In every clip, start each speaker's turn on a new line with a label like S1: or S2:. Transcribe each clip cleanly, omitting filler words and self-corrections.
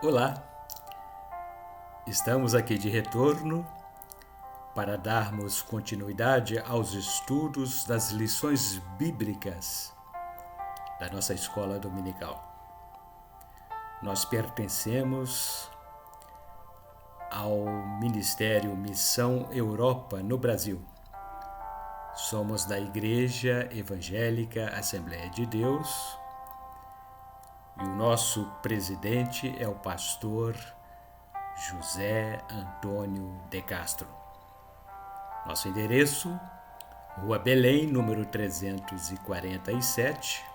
S1: Olá, estamos aqui de retorno para darmos continuidade aos estudos das lições bíblicas da nossa escola dominical. Nós pertencemos ao Ministério Missão Europa no Brasil. Somos da Igreja Evangélica Assembleia de Deus e o nosso presidente é o pastor José Antônio de Castro. Nosso endereço, Rua Belém, número 347,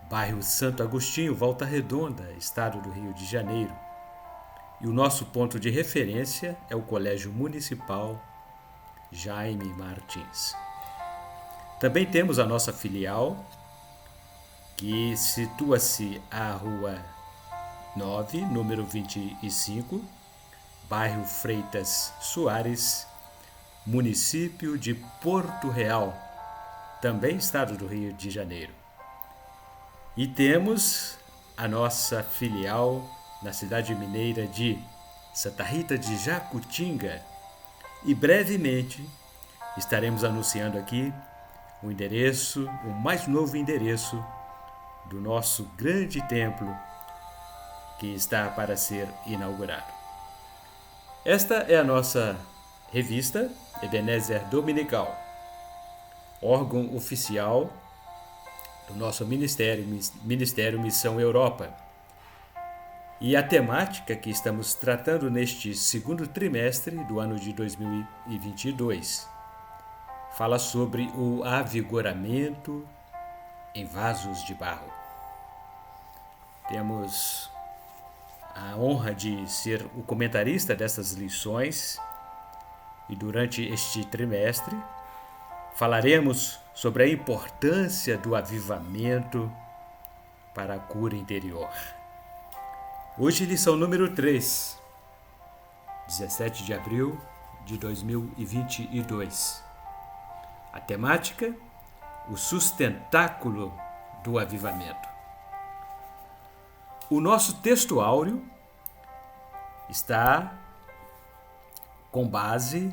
S1: bairro Santo Agostinho, Volta Redonda, estado do Rio de Janeiro. E o nosso ponto de referência é o Colégio Municipal Jaime Martins. Também temos a nossa filial, que situa-se à Rua 9, número 25, bairro Freitas Soares, município de Porto Real, também estado do Rio de Janeiro. E temos a nossa filial na cidade mineira de Santa Rita de Jacutinga. E brevemente estaremos anunciando aqui o endereço, o mais novo endereço do nosso grande templo que está para ser inaugurado. Esta é a nossa revista Ebenezer Dominical, órgão oficial do nosso Ministério Missão Europa. E a temática que estamos tratando neste segundo trimestre do ano de 2022 fala sobre o avigoramento em vasos de barro. Temos a honra de ser o comentarista dessas lições e durante este trimestre falaremos sobre a importância do avivamento para a cura interior. Hoje, lição número 3, 17 de abril de 2022. A temática: o sustentáculo do avivamento. O nosso texto áureo está com base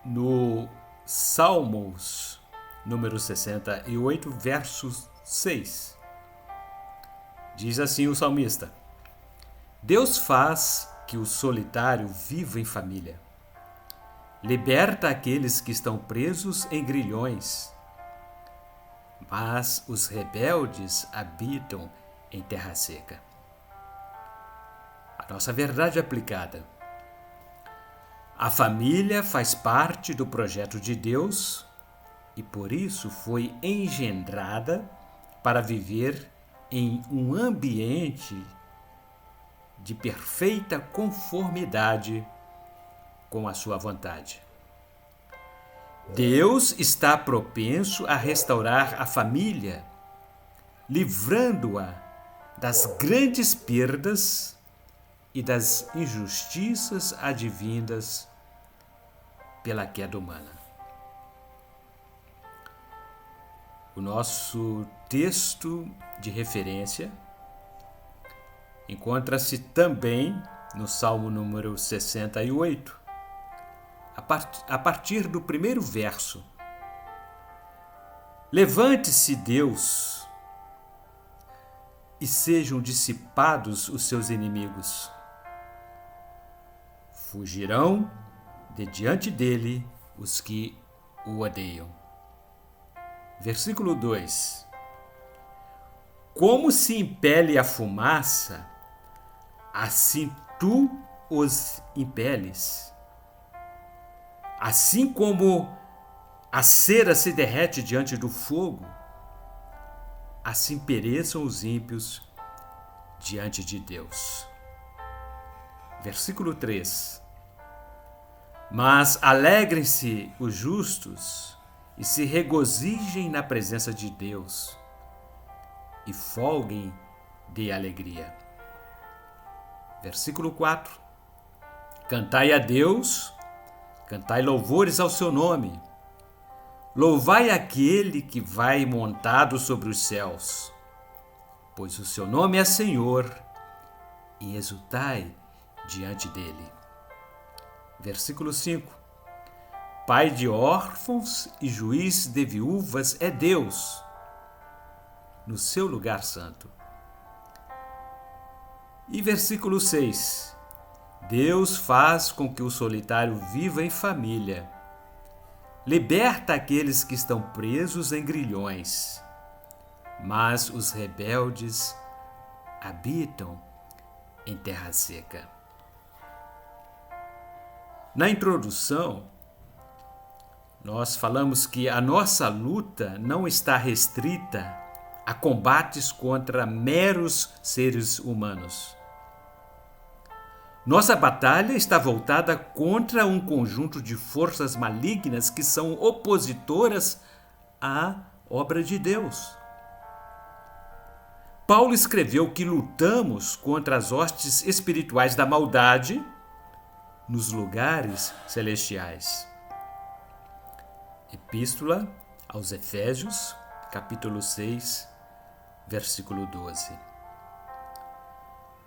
S1: no Salmos número 68, verso 6. Diz assim o salmista: Deus faz que o solitário viva em família. Liberta aqueles que estão presos em grilhões. Mas os rebeldes habitam em terra seca. A nossa verdade aplicada. A família faz parte do projeto de Deus e por isso foi engendrada para viver em um ambiente de perfeita conformidade com a sua vontade. Deus está propenso a restaurar a família, livrando-a das grandes perdas e das injustiças advindas pela queda humana. O nosso texto de referência encontra-se também no Salmo número 68, a partir do primeiro verso. Levante-se, Deus, e sejam dissipados os seus inimigos. Fugirão de diante dele os que o odeiam. Versículo 2. Como se impele a fumaça, assim tu os impeles. Assim como a cera se derrete diante do fogo, assim pereçam os ímpios diante de Deus. Versículo 3. Mas alegrem-se os justos e se regozijem na presença de Deus e folguem de alegria. Versículo 4. Cantai a Deus, cantai louvores ao seu nome. Louvai aquele que vai montado sobre os céus, pois o seu nome é Senhor e exultai diante dele. Versículo 5. Pai de órfãos e juiz de viúvas é Deus, no seu lugar santo. E versículo 6. Deus faz com que o solitário viva em família. Liberta aqueles que estão presos em grilhões, mas os rebeldes habitam em terra seca. Na introdução, nós falamos que a nossa luta não está restrita a combates contra meros seres humanos. Nossa batalha está voltada contra um conjunto de forças malignas que são opositoras à obra de Deus. Paulo escreveu que lutamos contra as hostes espirituais da maldade nos lugares celestiais. Epístola aos Efésios, capítulo 6, versículo 12.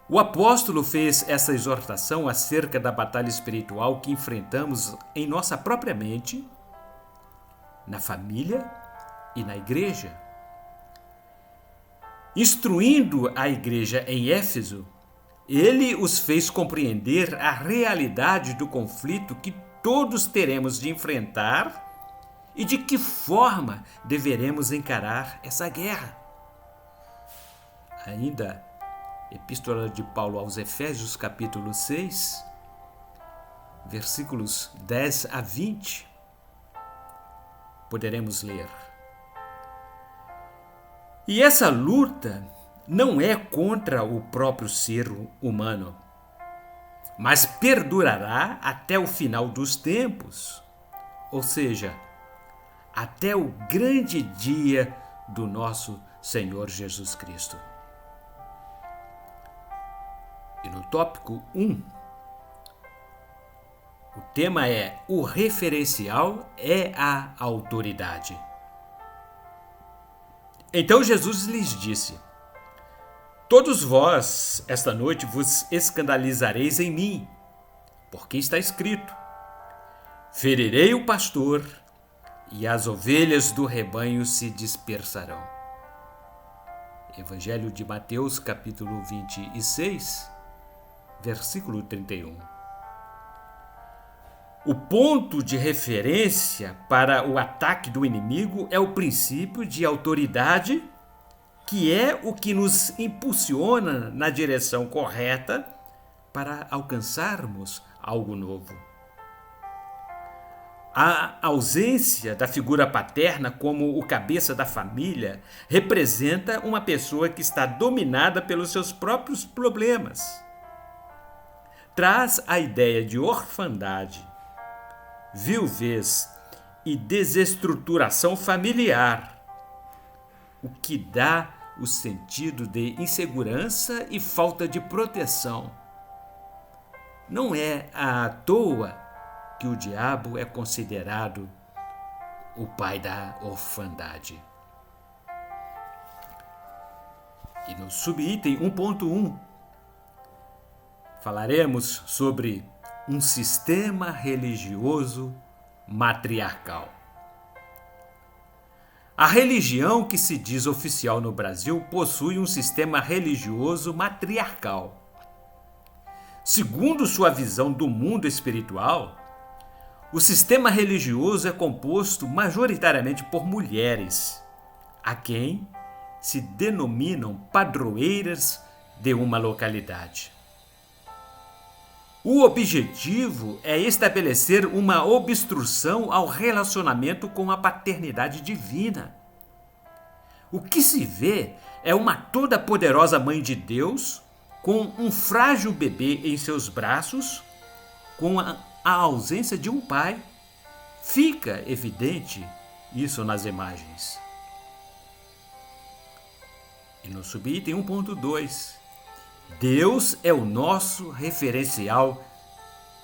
S1: O apóstolo fez essa exortação acerca da batalha espiritual que enfrentamos em nossa própria mente, na família e na igreja. Instruindo a igreja em Éfeso, ele os fez compreender a realidade do conflito que todos teremos de enfrentar e de que forma deveremos encarar essa guerra. Ainda, Epístola de Paulo aos Efésios, capítulo 6, versículos 10 a 20, poderemos ler. E essa luta não é contra o próprio ser humano, mas perdurará até o final dos tempos, ou seja, até o grande dia do nosso Senhor Jesus Cristo. E no tópico 1, o tema é: o referencial é a autoridade. Então Jesus lhes disse: todos vós, esta noite, vos escandalizareis em mim, porque está escrito: ferirei o pastor e as ovelhas do rebanho se dispersarão. Evangelho de Mateus, capítulo 26, versículo 31. O ponto de referência para o ataque do inimigo é o princípio de autoridade, que é o que nos impulsiona na direção correta para alcançarmos algo novo. A ausência da figura paterna como o cabeça da família representa uma pessoa que está dominada pelos seus próprios problemas. Traz a ideia de orfandade, viuvez e desestruturação familiar, o que dá o sentido de insegurança e falta de proteção. Não é à toa que o diabo é considerado o pai da orfandade. E no subitem 1.1 falaremos sobre um sistema religioso matriarcal. A religião que se diz oficial no Brasil possui um sistema religioso matriarcal. Segundo sua visão do mundo espiritual, o sistema religioso é composto majoritariamente por mulheres, a quem se denominam padroeiras de uma localidade. O objetivo é estabelecer uma obstrução ao relacionamento com a paternidade divina. O que se vê é uma toda-poderosa mãe de Deus com um frágil bebê em seus braços, com a ausência de um pai. Fica evidente isso nas imagens. E no subitem 1.2, Deus é o nosso referencial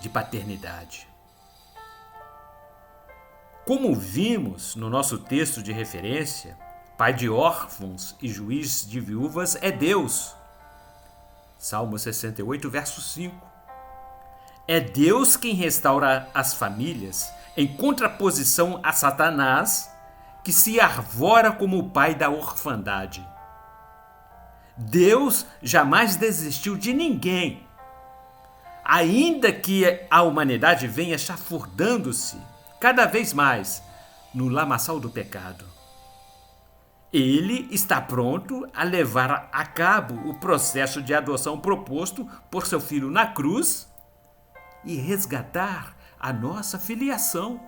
S1: de paternidade. Como vimos no nosso texto de referência, pai de órfãos e juiz de viúvas é Deus. Salmo 68, verso 5. É Deus quem restaura as famílias, em contraposição a Satanás, que se arvora como o pai da orfandade. Deus jamais desistiu de ninguém, ainda que a humanidade venha chafurdando-se cada vez mais no lamaçal do pecado. Ele está pronto a levar a cabo o processo de adoção proposto por seu filho na cruz e resgatar a nossa filiação.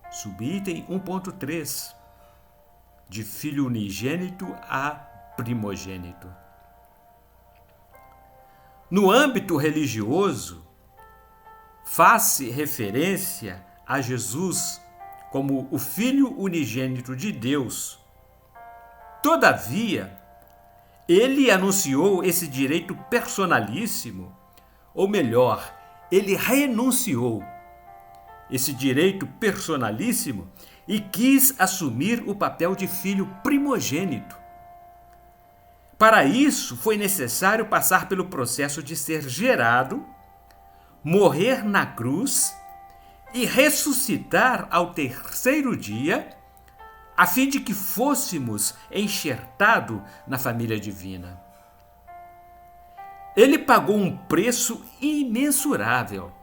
S1: Subitem 1.3, de filho unigênito a primogênito. No âmbito religioso, faz-se referência a Jesus como o Filho unigênito de Deus. Todavia, ele anunciou esse direito personalíssimo, ou melhor, ele renunciou esse direito personalíssimo e quis assumir o papel de filho primogênito. Para isso, foi necessário passar pelo processo de ser gerado, morrer na cruz e ressuscitar ao terceiro dia, a fim de que fôssemos enxertados na família divina. Ele pagou um preço imensurável.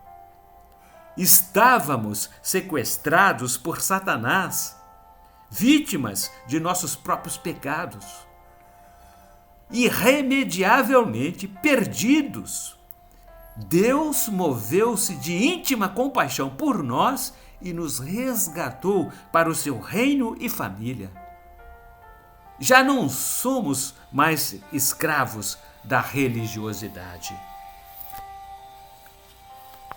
S1: Estávamos sequestrados por Satanás, vítimas de nossos próprios pecados, irremediavelmente perdidos. Deus moveu-se de íntima compaixão por nós e nos resgatou para o seu reino e família. Já não somos mais escravos da religiosidade.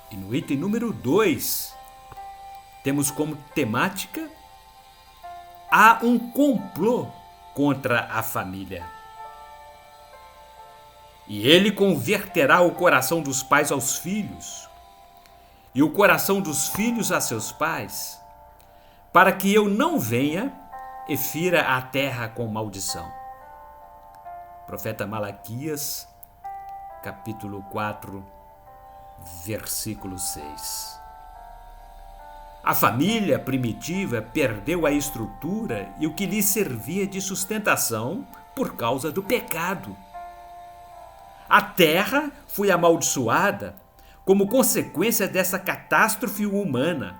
S1: E no item número 2, temos como temática: há um complô contra a família. E ele converterá o coração dos pais aos filhos, e o coração dos filhos a seus pais, para que eu não venha e fira a terra com maldição. Profeta Malaquias, capítulo 4, versículo 6. A família primitiva perdeu a estrutura e o que lhe servia de sustentação por causa do pecado. A terra foi amaldiçoada como consequência dessa catástrofe humana.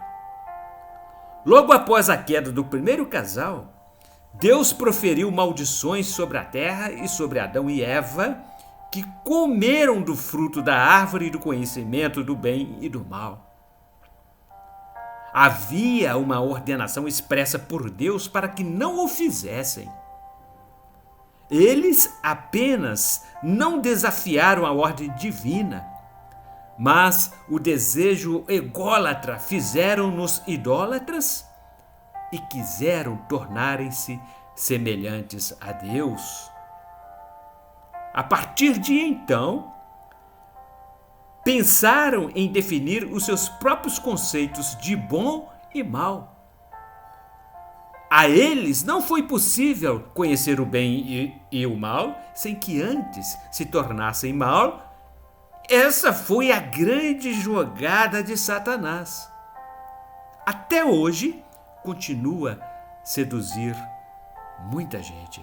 S1: Logo após a queda do primeiro casal, Deus proferiu maldições sobre a terra e sobre Adão e Eva, que comeram do fruto da árvore do conhecimento do bem e do mal. Havia uma ordenação expressa por Deus para que não o fizessem. Eles apenas não desafiaram a ordem divina, mas o desejo ególatra fizeram-nos idólatras e quiseram tornarem-se semelhantes a Deus. A partir de então, pensaram em definir os seus próprios conceitos de bom e mal. A eles não foi possível conhecer o bem e o mal sem que antes se tornassem mal. Essa foi a grande jogada de Satanás. Até hoje, continua a seduzir muita gente.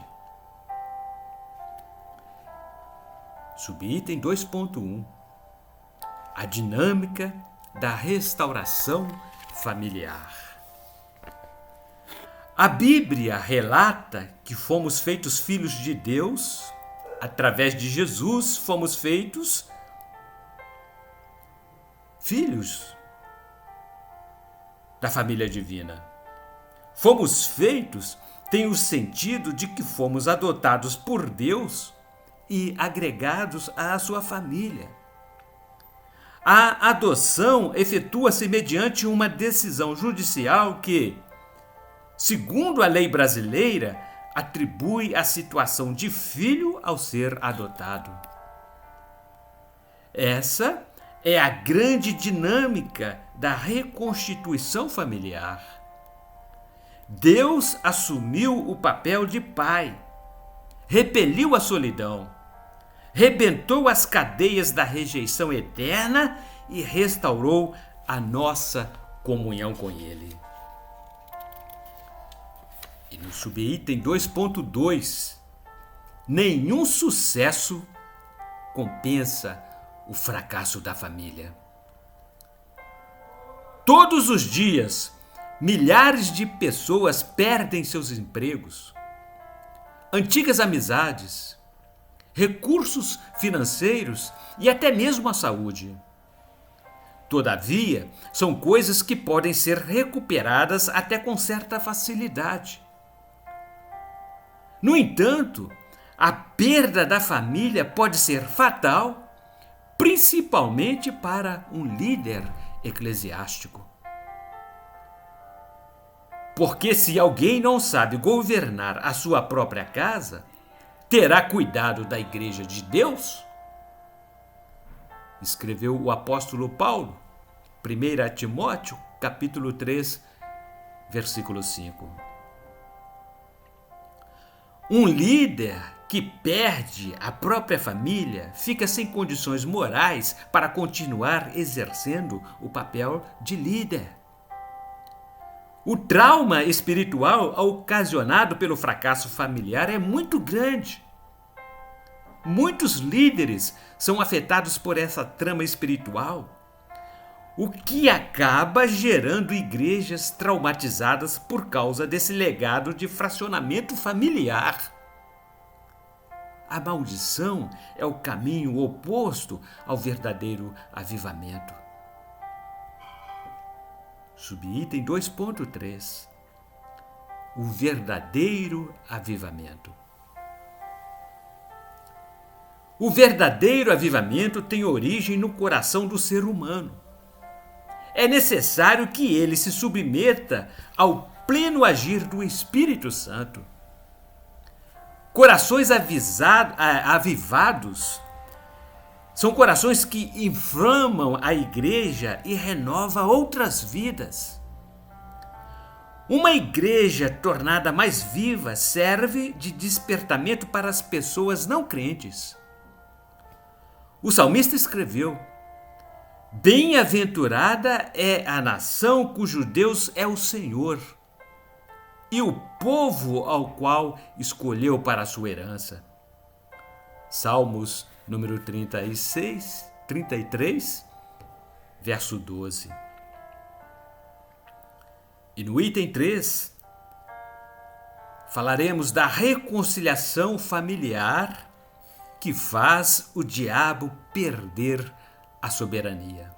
S1: Subitem 2.1. A dinâmica da restauração familiar. A Bíblia relata que fomos feitos filhos de Deus, através de Jesus fomos feitos filhos da família divina. Fomos feitos tem o sentido de que fomos adotados por Deus e agregados à sua família. A adoção efetua-se mediante uma decisão judicial que, segundo a lei brasileira, atribui a situação de filho ao ser adotado. Essa é a grande dinâmica da reconstituição familiar. Deus assumiu o papel de pai, repeliu a solidão, rebentou as cadeias da rejeição eterna e restaurou a nossa comunhão com Ele. E no subitem 2.2, nenhum sucesso compensa o fracasso da família. Todos os dias, milhares de pessoas perdem seus empregos, antigas amizades, recursos financeiros e até mesmo a saúde. Todavia, são coisas que podem ser recuperadas até com certa facilidade. No entanto, a perda da família pode ser fatal, principalmente para um líder eclesiástico. Porque se alguém não sabe governar a sua própria casa, terá cuidado da igreja de Deus? Escreveu o apóstolo Paulo, 1 Timóteo, capítulo 3, versículo 5. Um líder que perde a própria família fica sem condições morais para continuar exercendo o papel de líder. O trauma espiritual ocasionado pelo fracasso familiar é muito grande. Muitos líderes são afetados por essa trama espiritual, o que acaba gerando igrejas traumatizadas por causa desse legado de fracionamento familiar. A maldição é o caminho oposto ao verdadeiro avivamento. Subitem 2.3. O verdadeiro avivamento. O verdadeiro avivamento tem origem no coração do ser humano. É necessário que ele se submeta ao pleno agir do Espírito Santo. Corações avivados são corações que inflamam a igreja e renovam outras vidas. Uma igreja tornada mais viva serve de despertamento para as pessoas não crentes. O salmista escreveu: bem-aventurada é a nação cujo Deus é o Senhor, e o povo ao qual escolheu para a sua herança. Salmos número 33, verso 12. E no item 3, falaremos da reconciliação familiar que faz o diabo perder a soberania.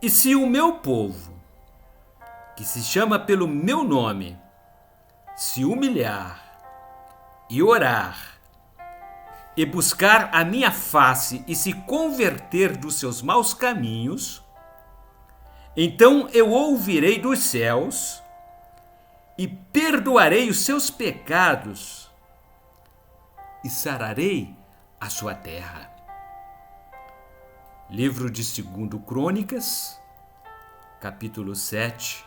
S1: E se o meu povo, que se chama pelo meu nome, se humilhar e orar, e buscar a minha face e se converter dos seus maus caminhos, então eu ouvirei dos céus e perdoarei os seus pecados e sararei a sua terra. Livro de 2 Crônicas, capítulo 7,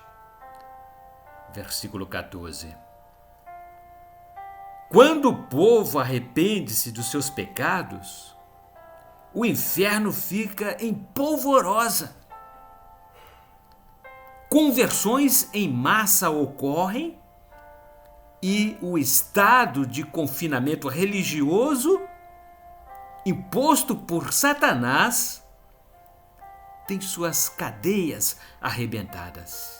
S1: versículo 14. Quando o povo arrepende-se dos seus pecados, o inferno fica em polvorosa. Conversões em massa ocorrem e o estado de confinamento religioso imposto por Satanás tem suas cadeias arrebentadas.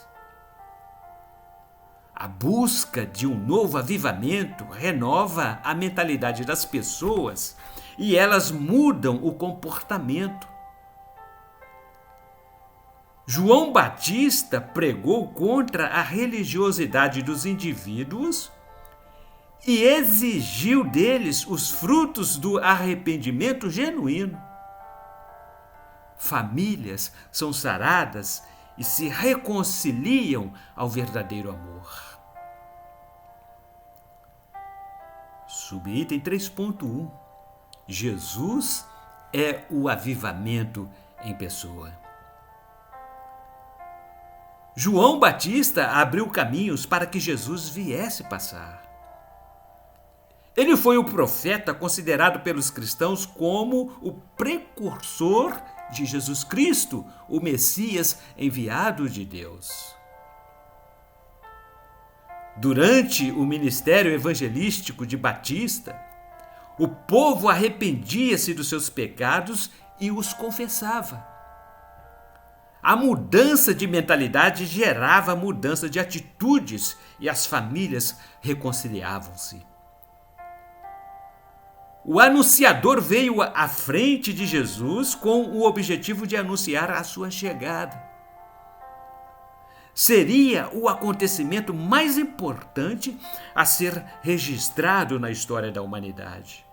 S1: A busca de um novo avivamento renova a mentalidade das pessoas e elas mudam o comportamento. João Batista pregou contra a religiosidade dos indivíduos e exigiu deles os frutos do arrependimento genuíno. Famílias são saradas e se reconciliam ao verdadeiro amor. Subitem 3.1. Jesus é o avivamento em pessoa. João Batista abriu caminhos para que Jesus viesse passar. Ele foi o profeta considerado pelos cristãos como o precursor de Jesus Cristo, o Messias enviado de Deus. Durante o ministério evangelístico de Batista, o povo arrependia-se dos seus pecados e os confessava. A mudança de mentalidade gerava mudança de atitudes e as famílias reconciliavam-se. O anunciador veio à frente de Jesus com o objetivo de anunciar a sua chegada. Seria o acontecimento mais importante a ser registrado na história da humanidade.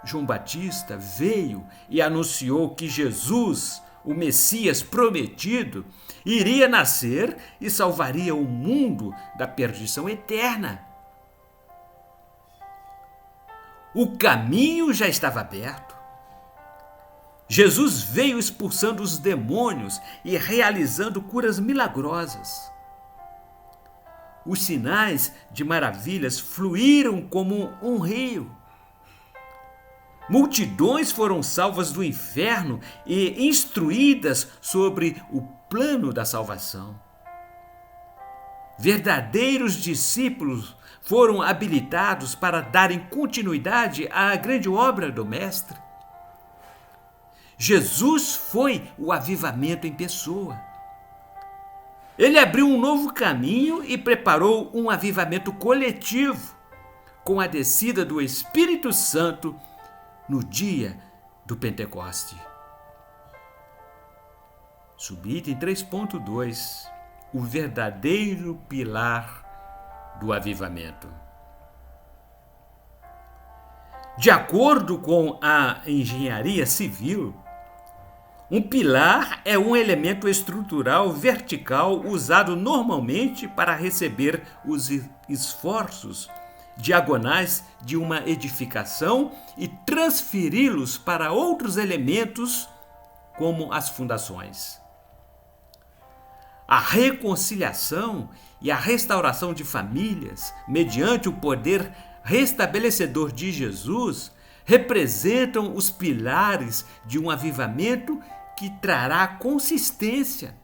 S1: João Batista veio e anunciou que Jesus, o Messias prometido, iria nascer e salvaria o mundo da perdição eterna. O caminho já estava aberto. Jesus veio expulsando os demônios e realizando curas milagrosas. Os sinais de maravilhas fluíram como um rio. Multidões foram salvas do inferno e instruídas sobre o plano da salvação. Verdadeiros discípulos foram habilitados para darem continuidade à grande obra do Mestre. Jesus foi o avivamento em pessoa. Ele abriu um novo caminho e preparou um avivamento coletivo, com a descida do Espírito Santo no dia do Pentecoste. Subitem 3.2, o verdadeiro pilar do avivamento. De acordo com a engenharia civil, um pilar é um elemento estrutural vertical usado normalmente para receber os esforços diagonais de uma edificação e transferi-los para outros elementos, como as fundações. A reconciliação e a restauração de famílias, mediante o poder restabelecedor de Jesus, representam os pilares de um avivamento que trará consistência.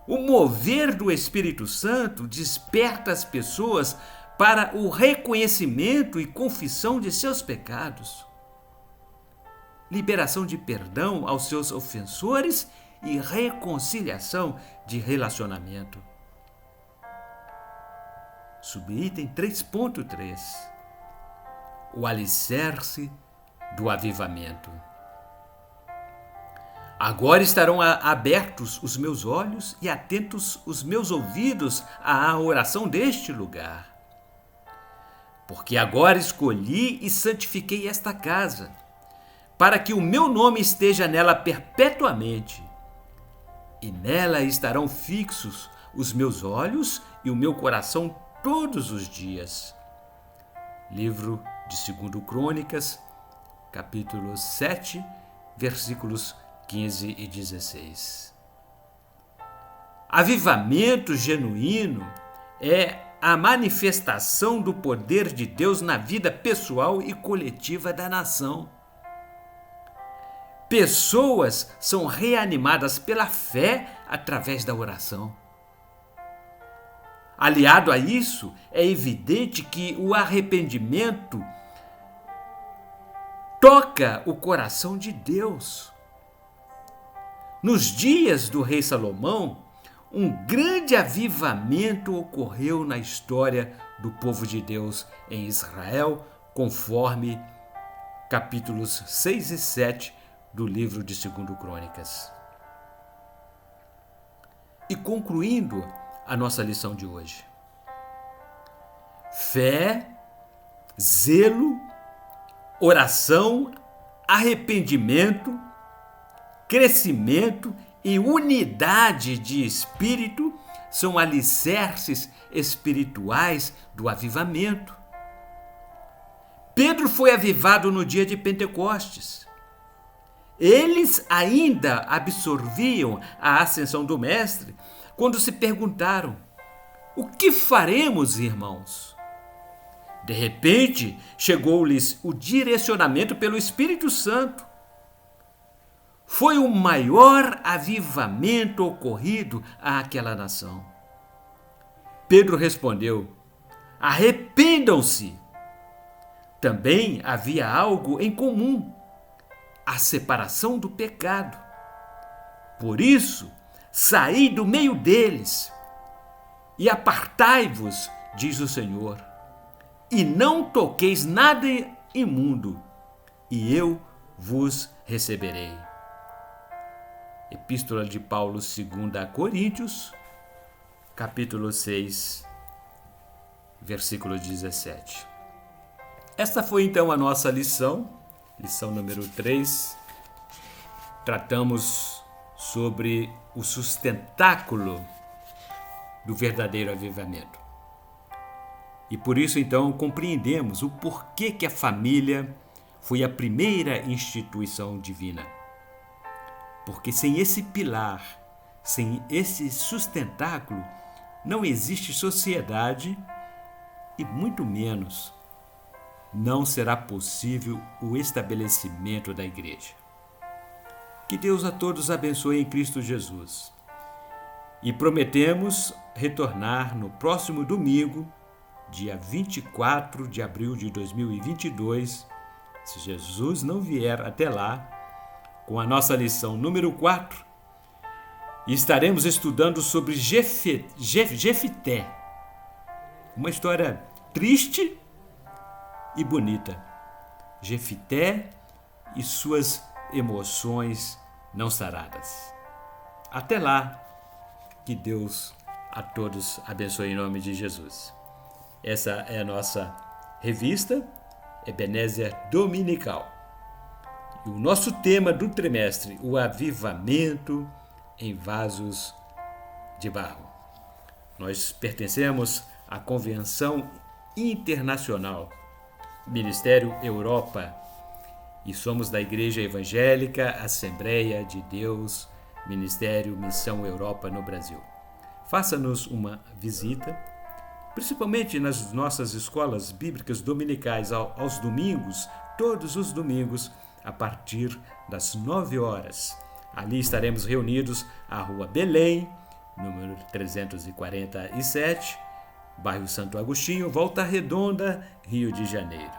S1: O mover do Espírito Santo desperta as pessoas para o reconhecimento e confissão de seus pecados, liberação de perdão aos seus ofensores e reconciliação de relacionamento. Subitem 3.3, o alicerce do avivamento. Agora estarão abertos os meus olhos e atentos os meus ouvidos à oração deste lugar. Porque agora escolhi e santifiquei esta casa, para que o meu nome esteja nela perpetuamente. E nela estarão fixos os meus olhos e o meu coração todos os dias. Livro de 2 Crônicas, capítulo 7, versículos 15 e 16. Avivamento genuíno é a manifestação do poder de Deus na vida pessoal e coletiva da nação. Pessoas são reanimadas pela fé através da oração. Aliado a isso, é evidente que o arrependimento toca o coração de Deus. Nos dias do rei Salomão, um grande avivamento ocorreu na história do povo de Deus em Israel, conforme capítulos 6 e 7 do livro de 2 Crônicas. E concluindo a nossa lição de hoje: fé, zelo, oração, arrependimento, crescimento e unidade de espírito são alicerces espirituais do avivamento. Pedro foi avivado no dia de Pentecostes. Eles ainda absorviam a ascensão do Mestre quando se perguntaram: O que faremos, irmãos? De repente, chegou-lhes o direcionamento pelo Espírito Santo. Foi o maior avivamento ocorrido àquela nação. Pedro respondeu: arrependam-se. Também havia algo em comum: a separação do pecado. Por isso, saí do meio deles e apartai-vos, diz o Senhor, e não toqueis nada imundo, e eu vos receberei. Epístola de Paulo, 2 a Coríntios, capítulo 6, versículo 17. Esta foi então a nossa lição número 3. Tratamos sobre o sustentáculo do verdadeiro avivamento. E por isso então compreendemos o porquê que a família foi a primeira instituição divina. Porque sem esse pilar, sem esse sustentáculo, não existe sociedade e muito menos não será possível o estabelecimento da igreja. Que Deus a todos abençoe em Cristo Jesus. E prometemos retornar no próximo domingo, dia 24 de abril de 2022, se Jesus não vier até lá, com a nossa lição número 4, e estaremos estudando sobre Jefité, uma história triste e bonita. Jefité e suas emoções não saradas. Até lá, que Deus a todos abençoe em nome de Jesus. Essa é a nossa revista Ebenezer Dominical. E o nosso tema do trimestre, o avivamento em vasos de barro. Nós pertencemos à Convenção Internacional Ministério Europa e somos da Igreja Evangélica Assembleia de Deus, Ministério Missão Europa no Brasil. Faça-nos uma visita, principalmente nas nossas escolas bíblicas dominicais aos domingos, todos os domingos, a partir das 9 horas. Ali estaremos reunidos à Rua Belém, número 347, bairro Santo Agostinho, Volta Redonda, Rio de Janeiro.